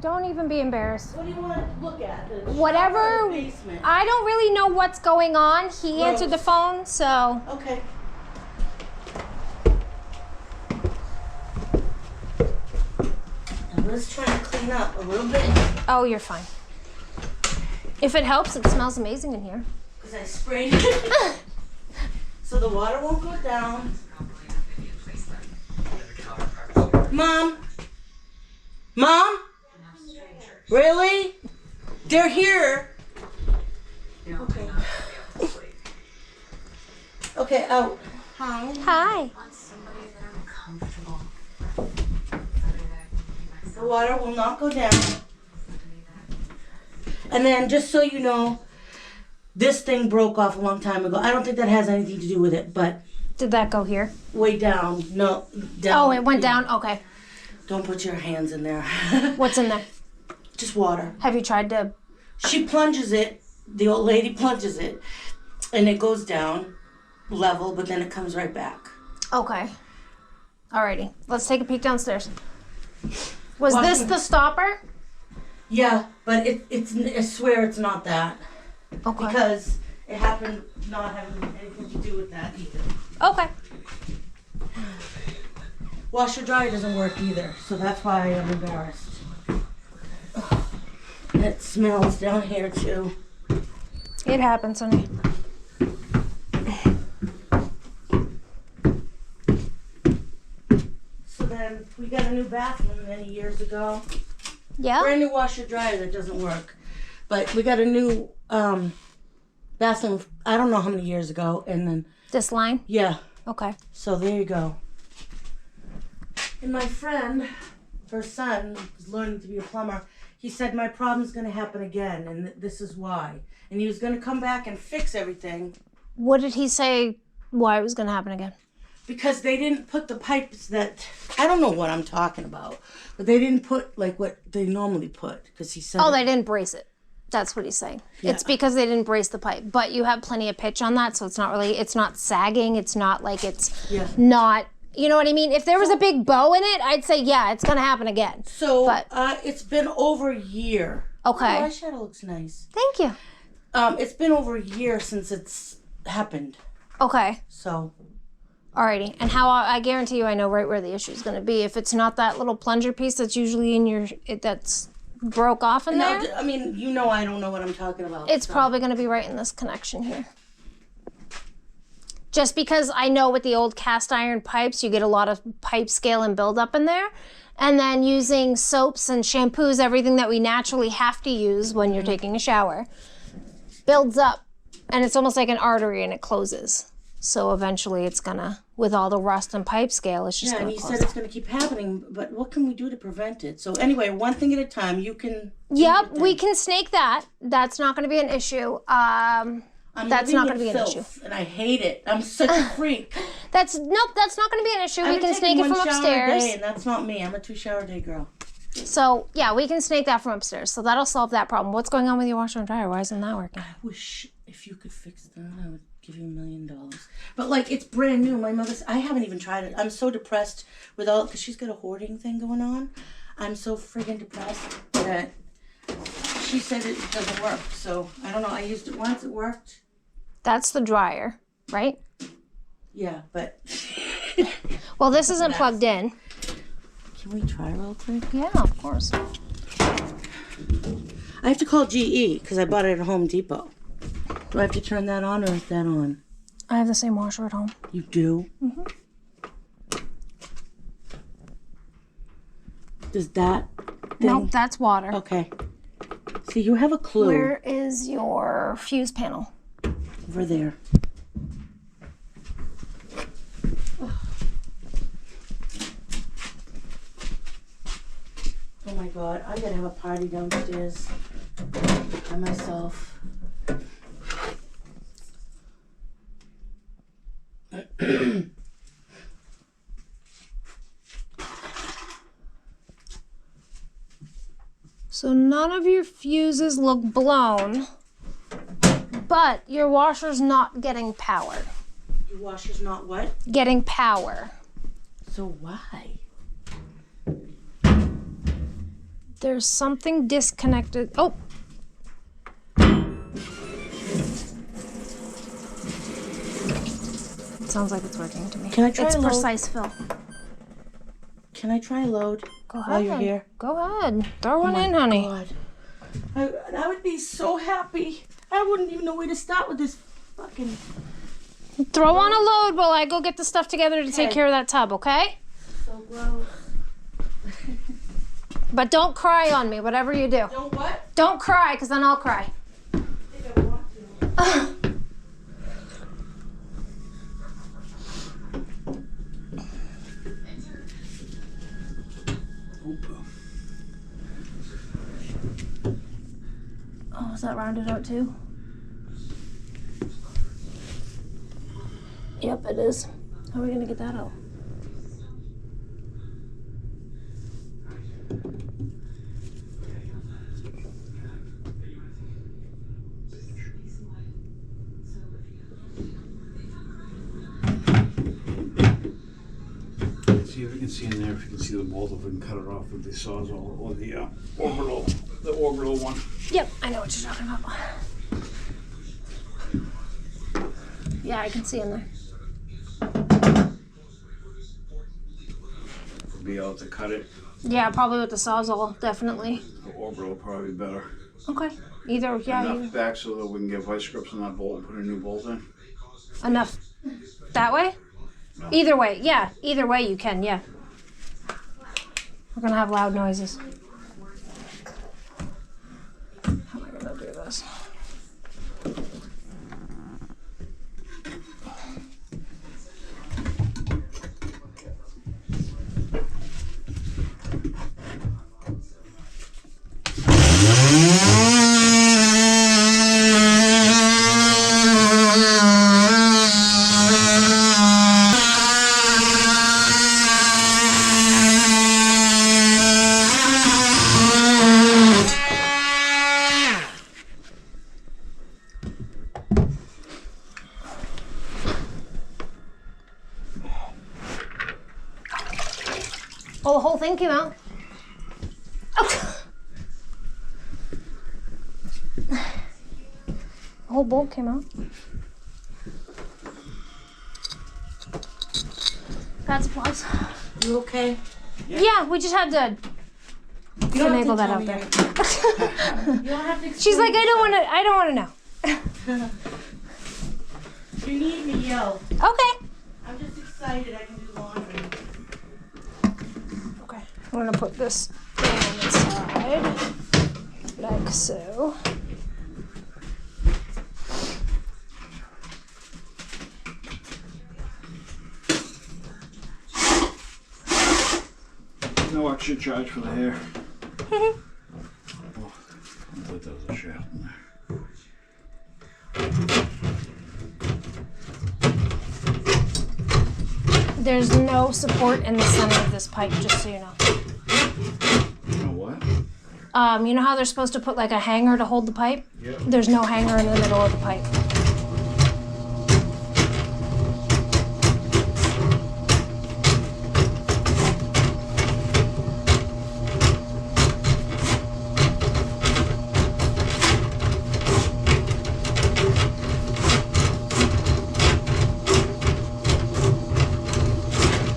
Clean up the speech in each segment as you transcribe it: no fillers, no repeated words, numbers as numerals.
Don't even be embarrassed. What do you want to look at? Whatever. Basement. I don't really know what's going on. He answered the phone, so. Okay. I was trying to clean up a little bit. Oh, you're fine. If it helps, it smells amazing in here. Because I sprayed it. So the water won't go down. Mom? Mom? Really? They're here. Okay. Okay, out. Hi. Hi. The water will not go down. And then, just so you know, this thing broke off a long time ago. I don't think that has anything to do with it, but... Did that go here? Way down. No, down. Oh, it went down? Okay. Don't put your hands in there. What's in there? Just water. Have you tried to... She plunges it. The old lady plunges it. And it goes down level, but then it comes right back. Okay. Alrighty. Let's take a peek downstairs. Was this the stopper? Yeah, but it's. I swear it's not that. Okay. Because it happened not having anything to do with that either. Okay. Washer dryer doesn't work either, so that's why I'm embarrassed. And it smells down here too. It happens, honey. So then we got a new bathroom many years ago. Yeah? Brand new washer dryer that doesn't work. But we got a new bathroom, I don't know how many years ago, and then... This line? Yeah. Okay. So there you go. And my friend, her son, is learning to be a plumber. He said, my problem's going to happen again, and this is why. And he was going to come back and fix everything. What did he say why it was going to happen again? Because they didn't put the pipes that... I don't know what I'm talking about. But they didn't put, like, what they normally put. Because he said... Oh, they didn't brace it. That's what he's saying. Yeah. It's because they didn't brace the pipe. But you have plenty of pitch on that, so it's not really... It's not sagging. It's not like it's not... You know what I mean? If there was a big bow in it, I'd say, yeah, it's going to happen again. So, it's been over a year. Okay. Oh, my eyeshadow looks nice. Thank you. It's been over a year since it's happened. Okay. So... Alrighty, and how I guarantee you I know right where the issue is going to be. If it's not that little plunger piece that's usually in your, that's broke off in there. I mean, you know I don't know what I'm talking about. It's probably going to be right in this connection here. Just because I know with the old cast iron pipes, you get a lot of pipe scale and buildup in there. And then using soaps and shampoos, everything that we naturally have to use when you're taking a shower, builds up. And it's almost like an artery and it closes. So eventually it's gonna, with all the rust and pipe scale, it's just gonna close. Yeah, and he said it's gonna keep happening, but what can we do to prevent it? So anyway, one thing at a time, you can... Yep, we can snake that. That's not gonna be an issue. That's not gonna be an issue. And I hate it. I'm such a freak. Nope, that's not gonna be an issue. We can snake it from upstairs. I'm taking 1 shower a day, and that's not me. I'm a 2-shower-a-day girl. So, yeah, we can snake that from upstairs. So that'll solve that problem. What's going on with your washer and dryer? Why isn't that working? I wish if you could fix that, I would give you $1 million. But like, it's brand new. My mother's, I haven't even tried it. I'm so depressed with all, because she's got a hoarding thing going on. I'm so friggin' depressed that she said it doesn't work. So I don't know. I used it once. It worked. That's the dryer, right? Yeah, but. Well, this isn't plugged in. Can we try real quick? Yeah, of course. I have to call GE because I bought it at Home Depot. Do I have to turn that on or is that on? I have the same washer at home. You do? Mm-hmm. Does that thing... Nope, that's water. Okay. See, you have a clue. Where is your fuse panel? Over there. Oh my God, I gotta have a party downstairs by myself. So none of your fuses look blown, but your washer's not getting power. Your washer's not what? Getting power. So why? There's something disconnected. Oh. It sounds like it's working to me. Can I try It's load? precise fill. Can I try load? Go ahead. While you're here. Go ahead. Throw one Oh my in, honey. God. I would be so happy. I wouldn't even know where to start with this fucking... Throw on a load while I go get the stuff together to take care of that tub, okay? So gross. But don't cry on me, whatever you do. Don't what? Don't cry, because then I'll cry. I think I want to. Oh, is that rounded out too? Yep, it is. How are we gonna get that out? See if you can see in there, if you can see the bolt, if we can cut it off with the sawzall or the orbital one. Yep, I know what you're talking about. Yeah, I can see in there. Be able to cut it. Yeah, probably with the sawzall, definitely. The orbital probably better. Okay. Either, yeah, Enough back so that we can get vice grips on that bolt and put a new bolt in. enough. That way? No. Either way, yeah. Either way you can, yeah. We're gonna have loud noises. How am I gonna do this? Oh, the whole thing came out. Oh. The whole bolt came out. That's a plus. You okay? Yeah, we just had to You don't have finagle to that tell out me there. everything. You don't have to She's like, explain I don't want to know. If you need me, yell. Okay. I'm just excited I can do laundry. Okay. I'm gonna put this down inside, like so. No extra charge for the hair. Oh, I thought that was a shaft in there. There's no support in the center of this pipe, just so you know. You know what? You know how they're supposed to put like a hanger to hold the pipe? Yep. There's no hanger in the middle of the pipe.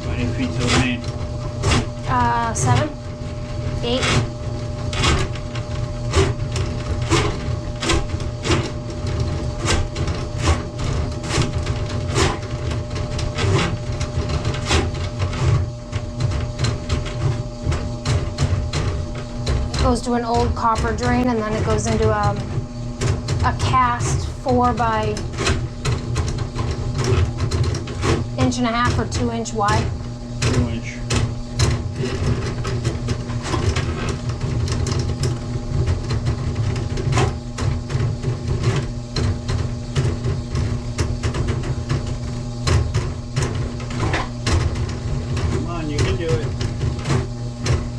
How many feet to the main? 7, 8. It goes to an old copper drain, and then it goes into a cast 4 by 1.5 or 2 inch wide. 2 inch. Come on, you can do it.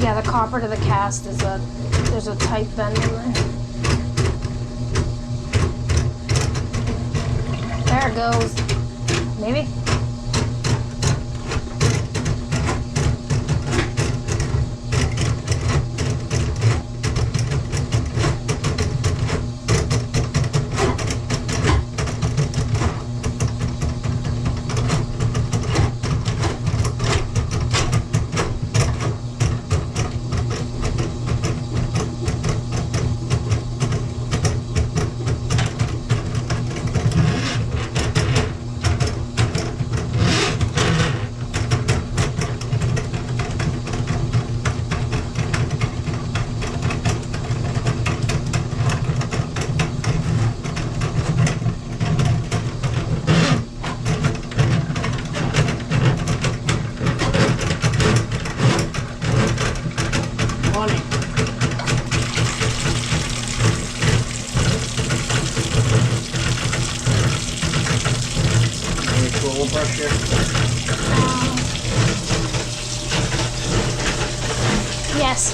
Yeah, the copper to the cast is there's a tight bend in there. There it goes. Maybe. here? Yes.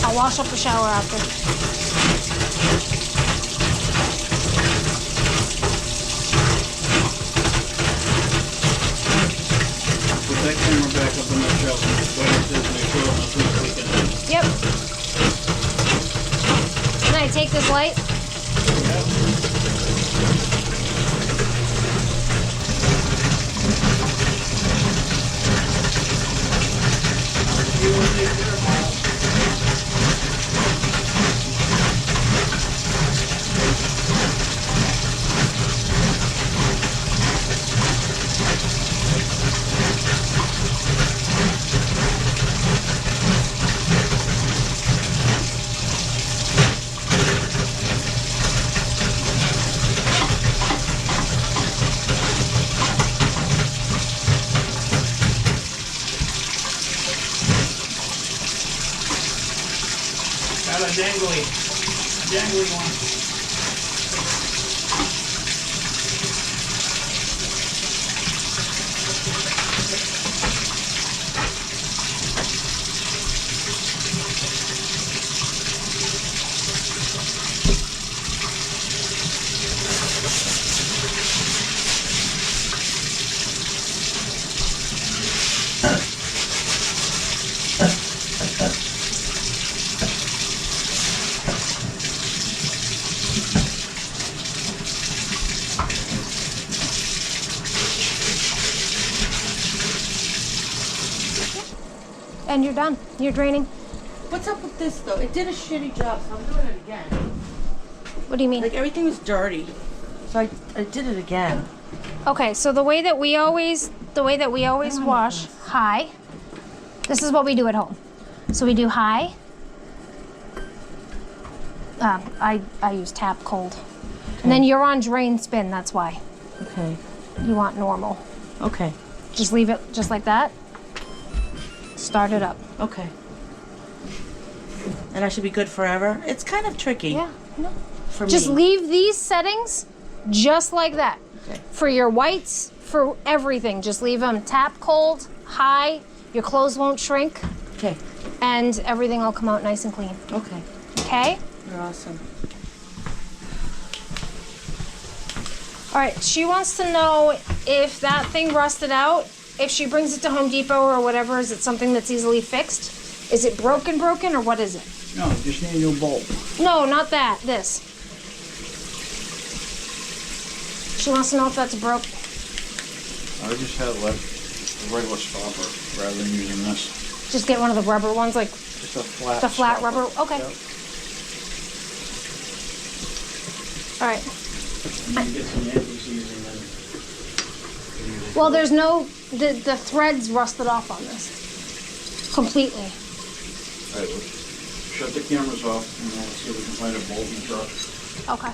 I'll wash up the shower after. Put that camera back up on the shelf and just wait until they show up as soon as we can. Yep. Can I take this light? You want to take care of mine? Got a dangly one. And you're done. You're draining. What's up with this though? It did a shitty job, so I'm doing it again. What do you mean? Like everything was dirty, so I did it again. Okay, so the way that we always wash high. This is what we do at home. So we do high. I use tap cold, and then you're on drain spin. That's why Okay. you want normal. Okay. Just leave it just like that. Start it up. Okay. And I should be good forever? It's kind of tricky. Yeah. No. For Just me. leave these settings just like that. Okay. For your whites, for everything, just leave them tap cold, high. Your clothes won't shrink, Okay. and everything will come out nice and clean. Okay. Okay? You're awesome. All right, she wants to know if that thing rusted out, if she brings it to Home Depot or whatever, is it something that's easily fixed? Is it broken, or what is it? No, just need a new bulb. No, not that, this. She wants to know if that's broke. I just had like a regular stopper rather than using this. Just get one of the rubber ones, like Just a flat the flat stopper. rubber. Okay. Yep. All right. And you get some anti-seize and then. Well, there's no, the threads rusted off on this. Completely. Alright, shut the cameras off and we'll see if we can find a bolt in the truck. Okay.